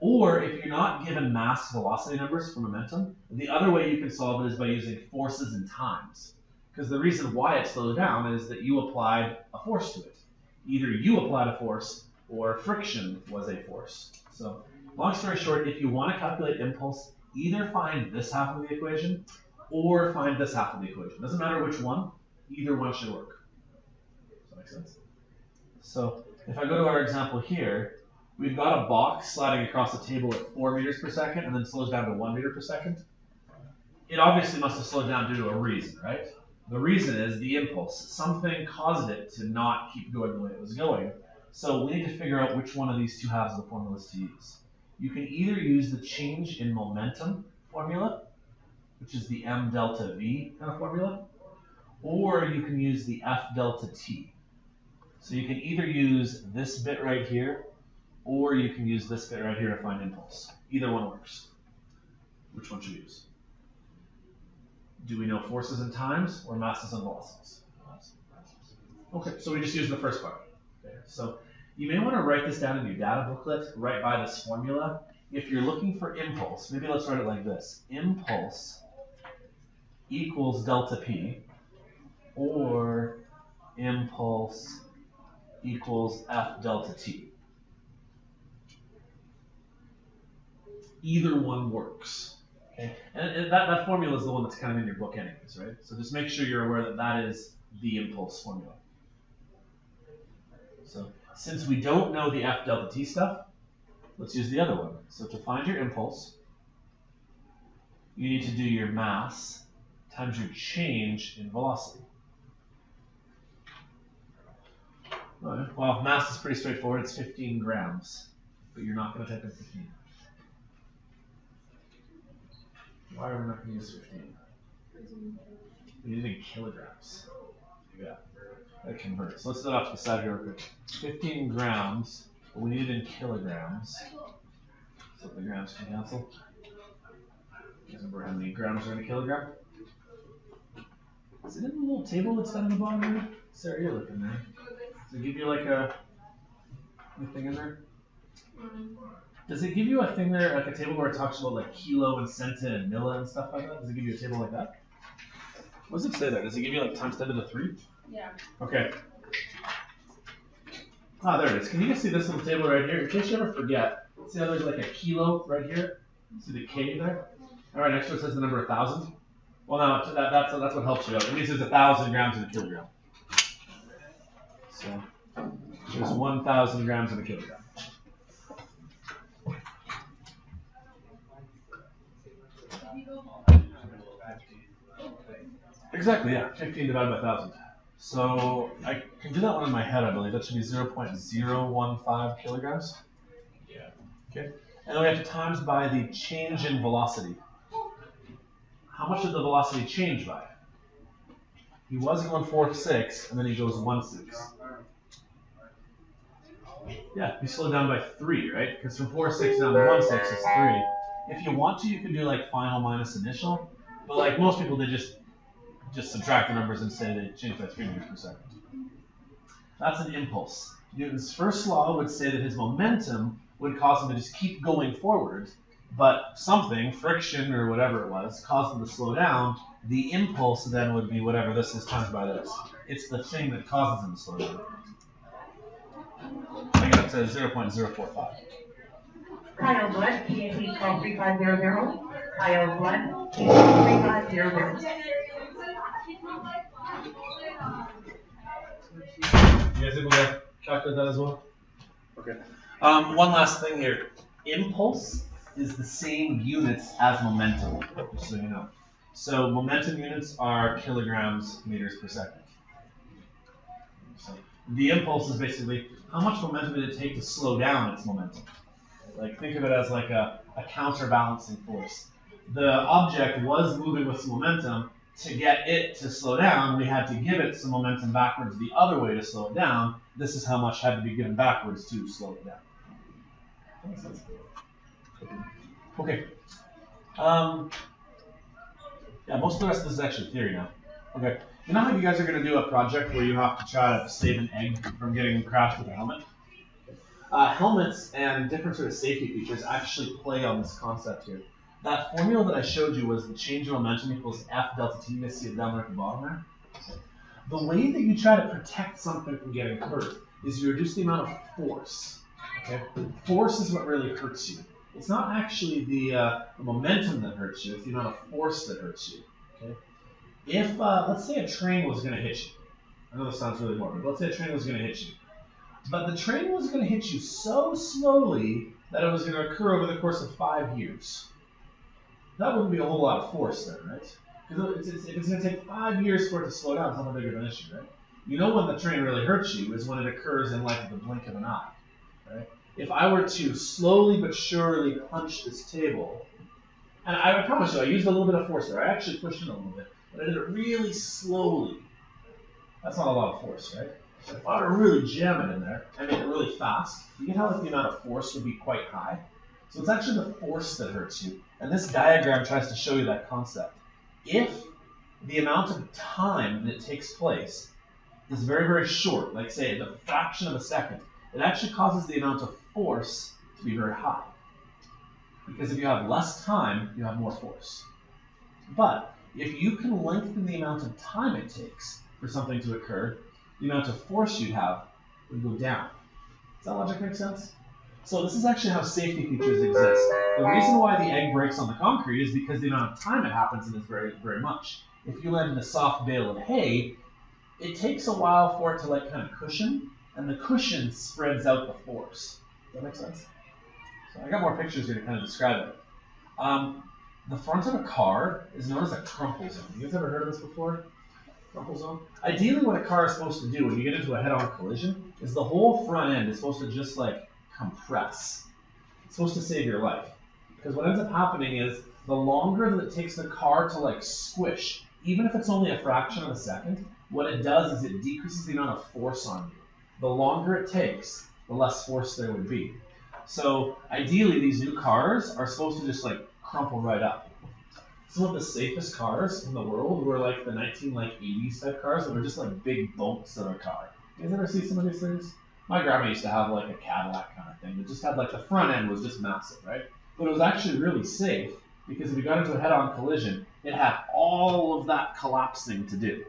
Or if you're not given mass velocity numbers for momentum, the other way you can solve it is by using forces and times. Because the reason why it slowed down is that you applied a force to it. Either you applied a force or friction was a force. So long story short, if you want to calculate impulse, either find this half of the equation or find this half of the equation. Doesn't matter which one, either one should work. Does that make sense? So if I go to our example here, we've got a box sliding across the table at 4 meters per second and then slows down to 1 meter per second. It obviously must have slowed down due to a reason, right? The reason is the impulse. Something caused it to not keep going the way it was going. So we need to figure out which one of these two halves of the formulas to use. You can either use the change in momentum formula, which is the m delta v kind of formula, or you can use the f delta t. So you can either use this bit right here, or you can use this bit right here to find impulse. Either one works. Which one should we use? Do we know forces and times, or masses and velocities? Okay, so we just use the first part. Okay, so you may want to write this down in your data booklet right by this formula. If you're looking for impulse, maybe let's write it like this. Impulse equals delta p, or impulse equals f delta t. Either one works. Okay, and that formula is the one that's kind of in your book anyways, right? So just make sure you're aware that that is the impulse formula. So since we don't know the F delta T stuff, let's use the other one. So to find your impulse, you need to do your mass times your change in velocity. Right. Well, mass is pretty straightforward. It's 15 grams, but you're not going to type in 15. Why are we not going to use 15? We need it in kilograms. Yeah, that converts. So let's do it off to the side here real quick. 15 grams, but we need it in kilograms. So the grams can cancel. Remember how many grams are in a kilogram? Is it in the little table that's down the bottom here? Sarah, you're looking there. Does it give you like anything in there? Does it give you a thing there, like a table where it talks about like kilo and centa and milli and stuff like that? Does it give you a table like that? What does it say there? Does it give you like times 10 to the 3? Yeah. Okay. Ah, there it is. Can you just see this little table right here? In case you ever forget, see how there's like a kilo right here? See the K there? All right, next to it says the number 1,000. Well, now that's what helps you out. It means there's 1,000 grams in a kilogram. So there's 1,000 grams in a kilogram. Exactly, yeah. 15 divided by 1,000. So I can do that one in my head, I believe. That should be 0.015 kilograms. Yeah. Okay. And then we have to times by the change in velocity. How much did the velocity change by? He was going 4.6, and then he goes 1.6. Yeah, he slowed down by 3, right? Because from 4.6 down to 1.6 is 3. If you want to, you can do like final minus initial. But like most people, they just subtract the numbers and say they change by 3 meters per second. That's an impulse. Newton's first law would say that his momentum would cause him to just keep going forward, but something, friction or whatever it was, caused him to slow down. The impulse then would be whatever this is times by this. It's the thing that causes him to slow down. I got to 0.045. Kyle Blood, PNP 123500. Kyle Blood, 3500. You guys able to calculate that as well? Okay. One last thing here. Impulse is the same units as momentum, just so you know. So momentum units are kilograms meters per second. So the impulse is basically how much momentum did it take to slow down its momentum. Like think of it as like a counterbalancing force. The object was moving with some momentum. To get it to slow down, we had to give it some momentum backwards the other way to slow it down. This is how much had to be given backwards to slow it down. That makes sense. Okay. Yeah, most of the rest of this is actually theory now. Okay. You know how you guys are going to do a project where you have to try to save an egg from getting crashed with a helmet? Helmets and different sort of safety features actually play on this concept here. That formula that I showed you was the change in momentum equals F delta T. You guys see it down there at the bottom there? The way that you try to protect something from getting hurt is you reduce the amount of force. Okay? Force is what really hurts you. It's not actually the momentum that hurts you, it's the amount of force that hurts you. Okay? If, let's say a train was going to hit you. I know this sounds really morbid, but let's say a train was going to hit you. But the train was going to hit you so slowly that it was going to occur over the course of 5 years. That wouldn't be a whole lot of force then, right? Because if it's going to take 5 years for it to slow down, it's not that big of an issue, right? You know when the train really hurts you is when it occurs in like the blink of an eye, right? If I were to slowly but surely punch this table, and I promise you, I used a little bit of force there. I actually pushed it a little bit, but I did it really slowly. That's not a lot of force, right? So if I were to really jam it in there and make it really fast, you get how like, the amount of force would be quite high. So it's actually the force that hurts you. And this diagram tries to show you that concept. If the amount of time that it takes place is very, very short, like say the fraction of a second, it actually causes the amount of force to be very high. Because if you have less time, you have more force. But if you can lengthen the amount of time it takes for something to occur, the amount of force you'd have would go down. Does that logic make sense? So this is actually how safety features exist. The reason why the egg breaks on the concrete is because the amount of time it happens in is very, very much. If you land in a soft bale of hay, it takes a while for it to like kind of cushion, and the cushion spreads out the force. Does that make sense? So I got more pictures here to kind of describe it. The front of a car is known as a crumple zone. You guys ever heard of this before? Crumple zone? Ideally, what a car is supposed to do when you get into a head-on collision is the whole front end is supposed to just like compress. It's supposed to save your life. Because what ends up happening is the longer that it takes the car to like squish, even if it's only a fraction of a second, what it does is it decreases the amount of force on you. The longer it takes, the less force there would be. So ideally, these new cars are supposed to just like crumple right up. Some of the safest cars in the world were like the 1980s type cars that were just like big boats of a car. You guys ever see some of these things? My grandma used to have like a Cadillac kind of thing that just had like the front end was just massive, right? But it was actually really safe because if you got into a head-on collision, it had all of that collapsing to do.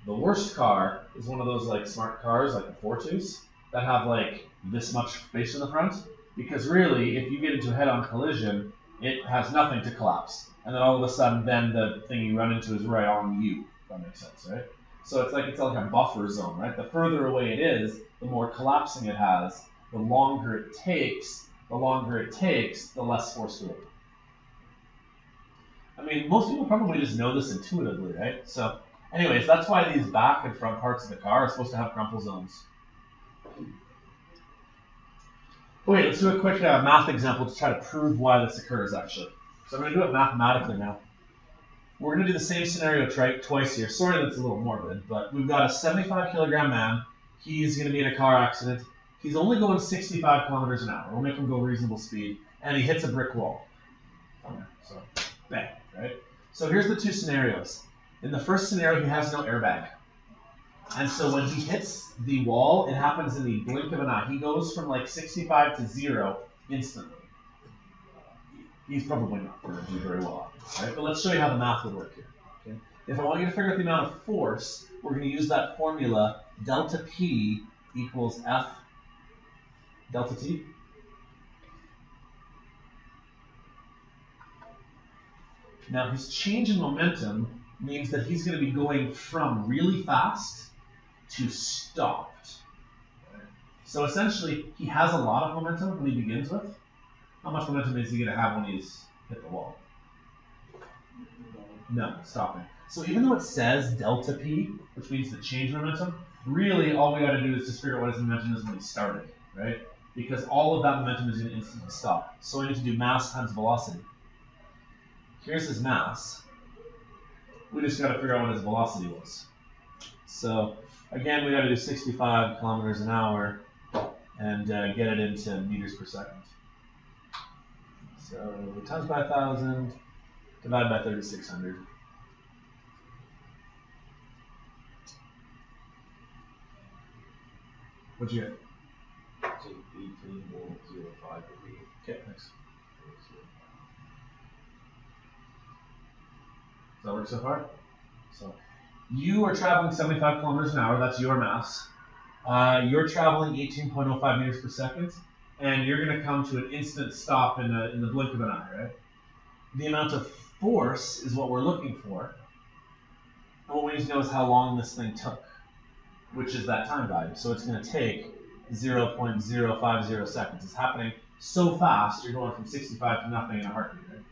The worst car is one of those like smart cars like the Fortus that have like this much space in the front, because really if you get into a head-on collision, it has nothing to collapse, and then all of a sudden then the thing you run into is right on you, if that makes sense, right? So it's like a buffer zone, right? The further away it is, the more collapsing it has, the longer it takes, the less force to it. I mean, most people probably just know this intuitively, right? So anyways, that's why these back and front parts of the car are supposed to have crumple zones. Okay, let's do a quick math example to try to prove why this occurs, actually. So I'm going to do it mathematically now. We're going to do the same scenario twice here. Sorry that's a little morbid, but we've got a 75-kilogram man. He's going to be in a car accident. He's only going 65 kilometers an hour. We'll make him go reasonable speed. And he hits a brick wall. So, bang, right? So here's the two scenarios. In the first scenario, he has no airbag. And so when he hits the wall, it happens in the blink of an eye. He goes from like 65 to 0 instantly. He's probably not going to do very well, right? But let's show you how the math would work here. Okay? If I want you to figure out the amount of force, we're going to use that formula, delta P equals F delta T. Now his change in momentum means that he's going to be going from really fast to stopped. So essentially, he has a lot of momentum when he begins with. How much momentum is he going to have when he's hit the wall? No, stopping. So even though it says delta P, which means the change momentum, really all we got to do is just figure out what his momentum is when he started, right? Because all of that momentum is going to instantly stop. So we need to do mass times velocity. Here's his mass. We just got to figure out what his velocity was. So again, we got to do 65 kilometers an hour and get it into meters per second. So times by 1,000, divide by 3,600. What'd you get? 18.05. Okay, thanks. Does that work so far? So you are traveling 75 kilometers an hour. That's your mass. You're traveling 18.05 meters per second, and you're going to come to an instant stop in the blink of an eye, right? The amount of force is what we're looking for. And what we need to know is how long this thing took, which is that time value. So it's going to take 0.050 seconds. It's happening so fast, you're going from 65 to nothing in a heartbeat, right?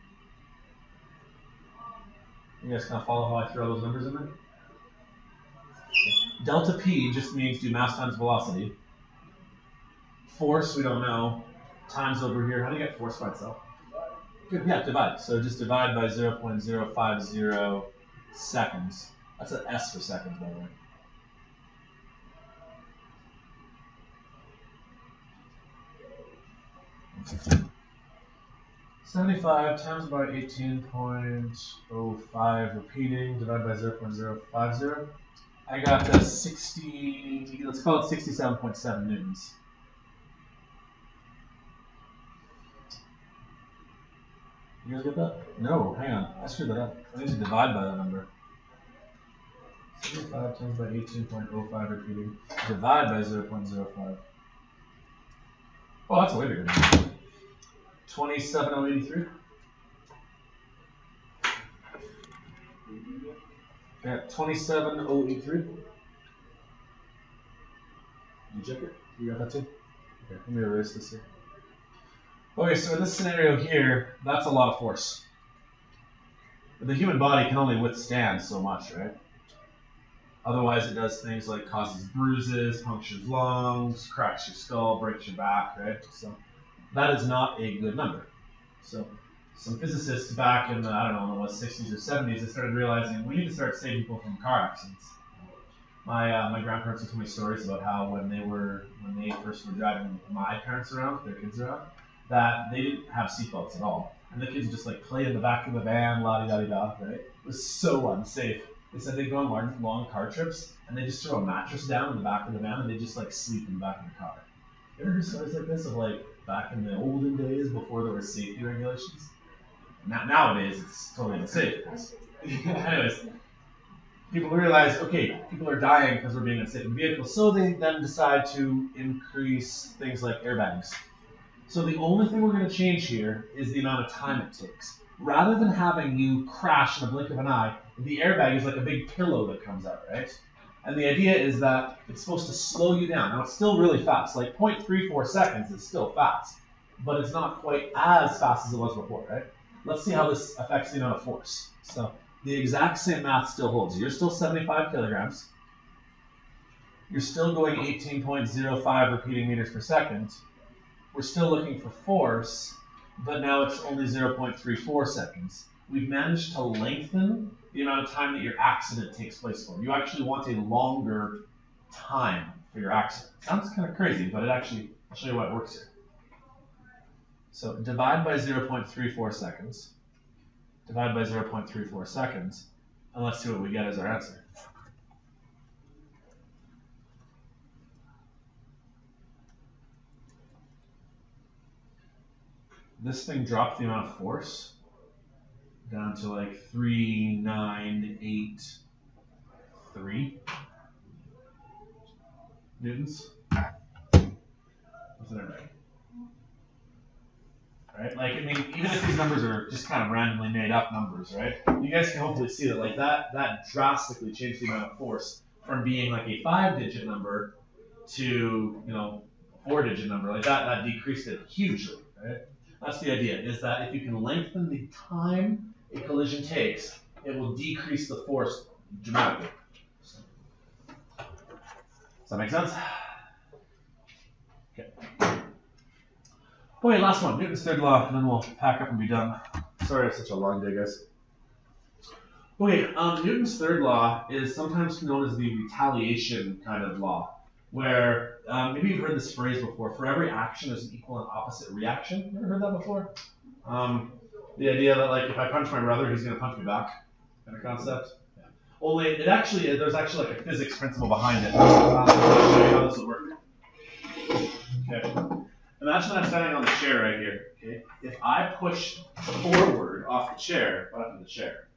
You guys kind of follow how I throw those numbers in there? Delta P just means do mass times velocity. Force, we don't know. Times over here. How do you get force by itself? Good, yeah, divide. So just divide by 0.050 seconds. That's an S for seconds, by the way. Okay. 75 times by 18.05 repeating, divided by 0.050. I got 60, let's call it 67.7 newtons. You guys get that? No, hang on, I screwed that up. I need to divide by that number. 75 times by 18.05 repeating, divide by 0.05. Oh, that's a way bigger number. 27083. Yeah, 27083. Did you check it? You got that too? Okay, let me erase this here. Okay, so in this scenario here, that's a lot of force. But the human body can only withstand so much, right? Otherwise, it does things like causes bruises, punctures lungs, cracks your skull, breaks your back, right? So that is not a good number. So some physicists back in the, I don't know, 60s or 70s, they started realizing we need to start saving people from car accidents. My grandparents would tell me stories about how when they first were driving my parents around, their kids around, that they didn't have seatbelts at all. And the kids would just like play in the back of the van, la-di-da-di-da, right? It was so unsafe. They said they'd go on long car trips and they just throw a mattress down in the back of the van and they just like sleep in the back of the car. You ever heard stories like this of like back in the olden days before there were safety regulations? Nowadays it's totally unsafe. Anyways, people realize, okay, people are dying because we're being unsafe in vehicles, so they then decide to increase things like airbags. So the only thing we're going to change here is the amount of time it takes. Rather than having you crash in the blink of an eye, the airbag is like a big pillow that comes out, right? And the idea is that it's supposed to slow you down. Now it's still really fast, like 0.34 seconds is still fast, but it's not quite as fast as it was before, right? Let's see how this affects the amount of force. So the exact same math still holds. You're still 75 kilograms. You're still going 18.05 repeating meters per second. We're still looking for force, but now it's only 0.34 seconds. We've managed to lengthen the amount of time that your accident takes place for. You actually want a longer time for your accident. Sounds kind of crazy, but it actually, I'll show you why it works here. So divide by 0.34 seconds, divide by 0.34 seconds, and let's see what we get as our answer. This thing dropped the amount of force down to like 3,983 newtons. What's that right? Right? Like, I mean, even if these numbers are just kind of randomly made up numbers, right? You guys can hopefully see that, like, that drastically changed the amount of force from being like a 5-digit number to, you know, a 4-digit number. Like that decreased it hugely, right? That's the idea, is that if you can lengthen the time a collision takes, it will decrease the force dramatically. Does that make sense? Okay. Okay, last one, Newton's third law, and then we'll pack up and be done. Sorry it's such a long day, guys. Okay, Newton's third law is sometimes known as the retaliation kind of law, where maybe you've heard this phrase before, for every action there's an equal and opposite reaction. You ever heard that before? The idea that, like, if I punch my brother, he's going to punch me back, kind of concept. Yeah. Only, there's actually like a physics principle behind it. I'll show you how this will work. Okay. Imagine I'm standing on the chair right here. Okay. If I push forward off the chair, what happened to the chair?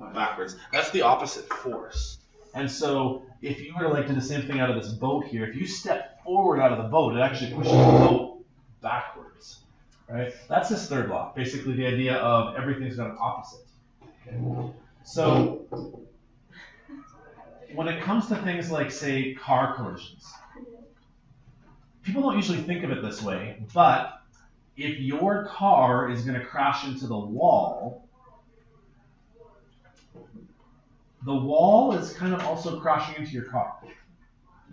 Went backwards. That's the opposite force. And so if you were to like do the same thing out of this boat here, if you step forward out of the boat, it actually pushes the boat backwards. Right? That's this third law. Basically the idea of everything's got an opposite. Okay. So when it comes to things like, say, car collisions, people don't usually think of it this way, but if your car is going to crash into the wall is kind of also crashing into your car.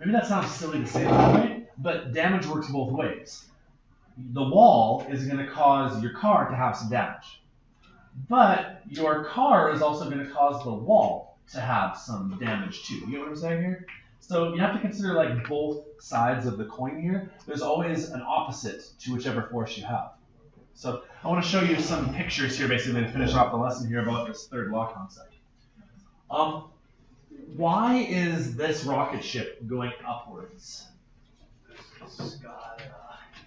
Maybe that sounds silly to say that way, but damage works both ways. The wall is going to cause your car to have some damage, but your car is also going to cause the wall to have some damage too. You get what I'm saying here? So you have to consider like both sides of the coin here. There's always an opposite to whichever force you have. So I want to show you some pictures here basically to finish off the lesson here about this third law concept. Why is this rocket ship going upwards?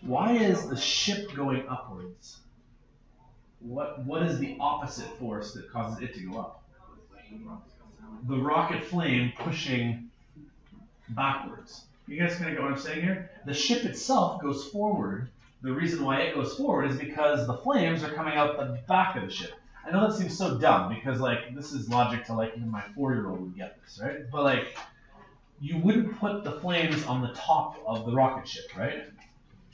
Why is the ship going upwards? What is the opposite force that causes it to go up? The rocket flame pushing backwards. You guys kind of get what I'm saying here? The ship itself goes forward, the reason why it goes forward is because the flames are coming out the back of the ship. I know that seems so dumb because like this is logic to like even my 4-year-old would get this, right? But like you wouldn't put the flames on the top of the rocket ship, right?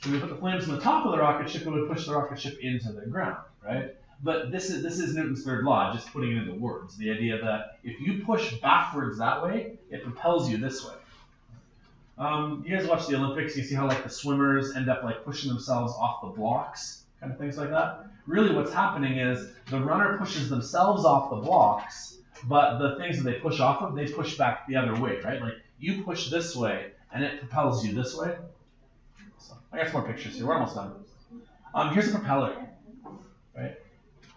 So we put the flames on the top of the rocket ship, it would push the rocket ship into the ground, right? But this is Newton's third law, just putting it into words. The idea that if you push backwards that way, it propels you this way. You guys watch the Olympics, you see how like the swimmers end up like pushing themselves off the blocks, kind of things like that. Really what's happening is the runner pushes themselves off the blocks, but the things that they push off of, they push back the other way, right? Like you push this way and it propels you this way. So I got some more pictures here, we're almost done. Here's a propeller, right?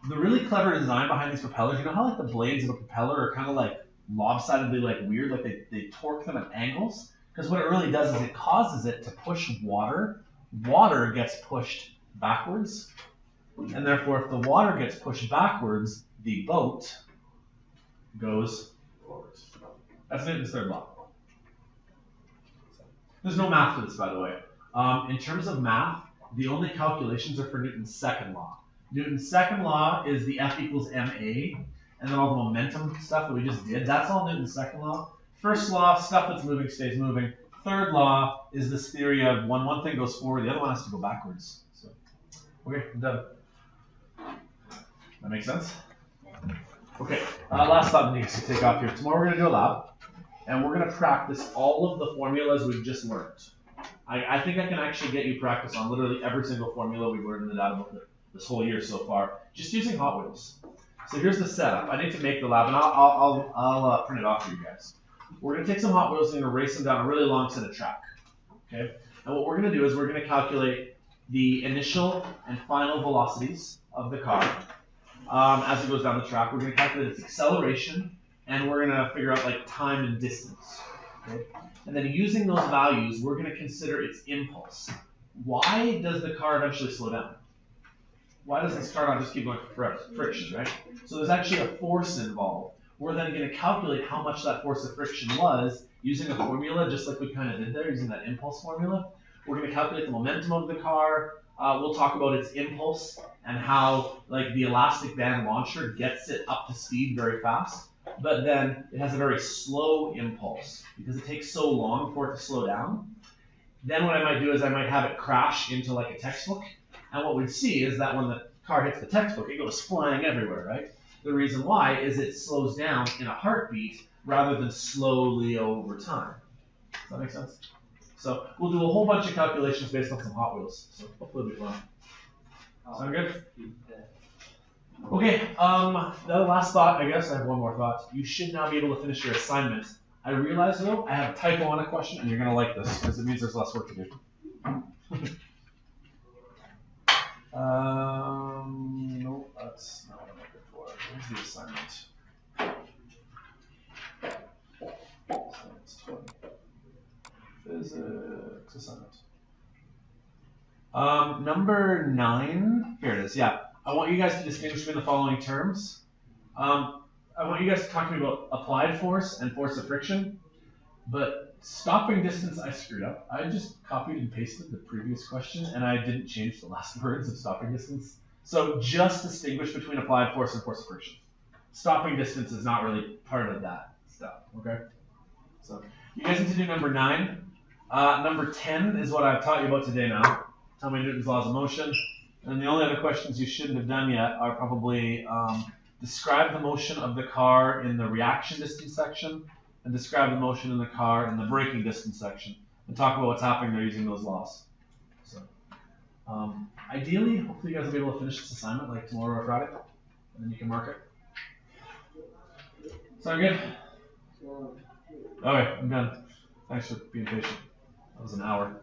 The really clever design behind these propellers, you know how like the blades of a propeller are kind of like lopsidedly like weird, like they torque them at angles? Because what it really does is it causes it to push water. Water gets pushed backwards. And therefore, if the water gets pushed backwards, the boat goes forwards. That's Newton's third law. There's no math to this, by the way. In terms of math, the only calculations are for Newton's second law. Newton's second law is the F equals ma, and then all the momentum stuff that we just did. That's all Newton's second law. First law, stuff that's moving stays moving. Third law is this theory of when one thing goes forward, the other one has to go backwards. So, okay, I'm done. That makes sense? Okay, last thought that needs to take off here. Tomorrow we're going to do a lab, and we're going to practice all of the formulas we've just learned. I think I can actually get you practice on literally every single formula we've learned in the data book this whole year so far, just using Hot Wheels. So here's the setup. I need to make the lab, and I'll print it off for you guys. We're going to take some Hot Wheels and we're going to race them down a really long set of track. Okay? And what we're going to do is we're going to calculate the initial and final velocities of the car as it goes down the track. We're going to calculate its acceleration, and we're going to figure out like time and distance. Okay? And then using those values, we're going to consider its impulse. Why does the car eventually slow down? Why does this car not just keep going for friction, right? So there's actually a force involved. We're then going to calculate how much that force of friction was using a formula, just like we kind of did there, using that impulse formula. We're going to calculate the momentum of the car. We'll talk about its impulse and how like the elastic band launcher gets it up to speed very fast, but then it has a very slow impulse because it takes so long for it to slow down. Then what I might do is I might have it crash into like a textbook, and what we'd see is that when the car hits the textbook, it goes flying everywhere, right? The reason why is it slows down in a heartbeat rather than slowly over time. Does that make sense? So we'll do a whole bunch of calculations based on some Hot Wheels. So hopefully it'll be fun. Sound good? Okay, the last thought, I guess, I have one more thought. You should now be able to finish your assignment. I realize though, I have a typo on a question, and you're gonna like this, because it means there's less work to do. Nope, that's not what I'm looking for. Where's the assignment? Assignment 20. Physics assignment. Number 9, here it is, yeah. I want you guys to distinguish between the following terms. I want you guys to talk to me about applied force and force of friction, but stopping distance I screwed up. I just copied and pasted the previous question, and I didn't change the last words of stopping distance. So just distinguish between applied force and force of friction. Stopping distance is not really part of that stuff, okay? So you guys need to do number 9. Number 10 is what I've taught you about today now. Tell me Newton's laws of motion. And the only other questions you shouldn't have done yet are probably describe the motion of the car in the reaction distance section, and describe the motion in the car in the braking distance section, and talk about what's happening there using those laws. So, ideally, hopefully you guys will be able to finish this assignment like tomorrow or Friday, and then you can mark it. Sound good? Okay, I'm done. Thanks for being patient. That was an hour.